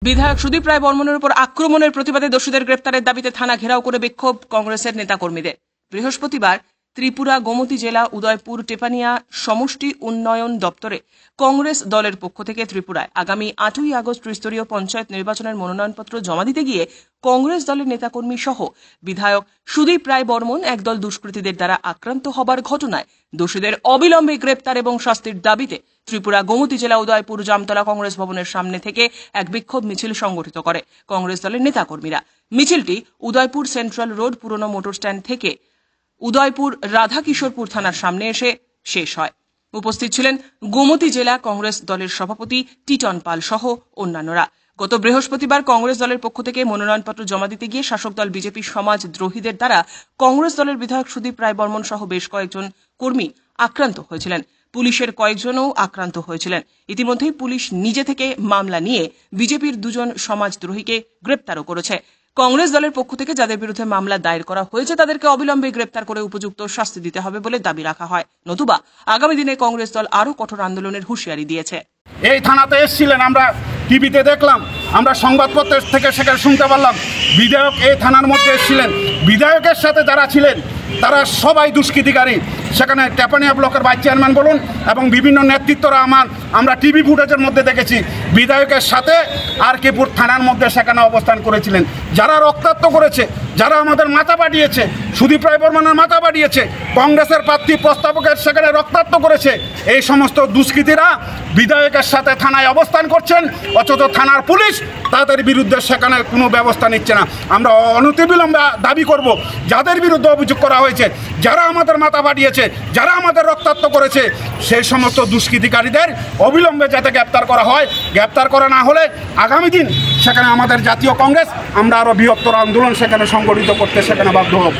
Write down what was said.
বিধায়ক সুদীপ রায় বর্মনের উপর আক্রমণের প্রতিবাদে দোষীদের গ্রেপ্তারের দাবিতে থানা ঘেরাও করে বিক্ষোভ কংগ্রেসের নেতাকর্মীদের। বৃহস্পতিবার ত্রিপুরা গোমতী জেলা উদয়পুর টেপানিয়া সমষ্টি উন্নয়ন দপ্তরে কংগ্রেস দলের পক্ষ থেকে ত্রিপুরায় আগামী 8ই আগস্ট ত্রিস্তরীয় পঞ্চায়েত নির্বাচনের মনোনয়নপত্র জমা দিতে গিয়ে কংগ্রেস দলের নেতাকর্মী সহ বিধায়ক সুদীপ রায় বর্মন একদল দুষ্কৃতীদের দ্বারা আক্রান্ত হবার ঘটনায় দোষীদের অবিলম্বে গ্রেপ্তার এবং শাস্তির দাবিতে ত্রিপুরা গোমতী জেলা উদয়পুর জামতলা কংগ্রেস ভবনের সামনে থেকে এক বিক্ষোভ মিছিল সংগঠিত করে কংগ্রেস দলের নেতাকর্মীরা। মিছিলটি উদয়পুর সেন্ট্রাল রোড পুরনো মোটর স্ট্যান্ড থেকে উদয়পুর রাধাকিশোরপুর থানার সামনে এসে শেষ হয়। উপস্থিত ছিলেন গোমতী জেলা কংগ্রেস দলের সভাপতি টিটন পাল সহ অন্যান্যরা। গত বৃহস্পতিবার কংগ্রেস দলের পক্ষ থেকে মনোনয়নপত্র জমা দিতে গিয়ে শাসক দল বিজেপি সমাজদ্রোহীদের দ্বারা কংগ্রেস দলের বিধায়ক সুদীপ রায় বর্মন সহ বেশ কয়েকজন কর্মী আক্রান্ত হয়েছিলেন। পুলিশের কয়েকজনও আক্রান্ত হয়েছিলেন। ইতিমধ্যেই পুলিশ নিজে থেকে মামলা নিয়ে বিজেপির দুজন সমাজদ্রোহীকে গ্রেপ্তারও করেছে। কংগ্রেস দলের পক্ষ থেকে যাদের বিরুদ্ধে মামলা দায়ের করা হয়েছে তাদেরকে অবিলম্বে গ্রেপ্তার করে উপযুক্ত শাস্তি দিতে হবে বলে দাবি রাখা হয়, নতুবা আগামী দিনে কংগ্রেস দল আরও কঠোর আন্দোলনের হুঁশিয়ারি দিয়েছে। এই থানাতে এসেছিলেন, আমরা টিভিতে দেখলাম, আমরা সংবাদপত্র থেকে সেখানে শুনতে পারলাম বিধায়ক এই থানার মধ্যে এসেছিলেন। বিধায়কের সাথে যারা ছিলেন তারা সবাই দুষ্কৃতিকারী। সেখানে টেপানিয়া ব্লকের ভাইস চেয়ারম্যান বলুন এবং বিভিন্ন নেতৃত্বরা আমরা টিভি ফুটেজের মধ্যে দেখেছি বিধায়কের সাথে আরকিপুর থানার মধ্যে সেখানে অবস্থান করেছিলেন। যারা রক্তাক্ত করেছে, যারা আমাদের মাথা পাঠিয়েছে, সুদীপ রায় বর্মনের মাথা পাঠিয়েছে, কংগ্রেসের প্রার্থী প্রস্তাবকের সেখানে রক্তাক্ত করেছে, এই সমস্ত দুষ্কৃতীরা বিধায়কের সাথে থানায় অবস্থান করছেন, অথচ থানার পুলিশ তাদের বিরুদ্ধে সেখানে কোনো ব্যবস্থা নিচ্ছে না। আমরা অনতিবিলম্বে দাবি করব যাদের বিরুদ্ধে অভিযোগ করা হয়েছে, যারা আমাদের মাথা পাঠিয়েছে, যারা আমাদের রক্তাক্ত করেছে, সেই সমস্ত দুষ্কৃতিকারীদের অবিলম্বে যাতে গ্রেপ্তার করা হয়। গ্রেপ্তার করা না হলে আগামী দিন সেখানে আমাদের জাতীয় কংগ্রেস আমরা আরও বৃহত্তর আন্দোলন সেখানে সংগঠিত করতে সেখানে বাধ্য হব।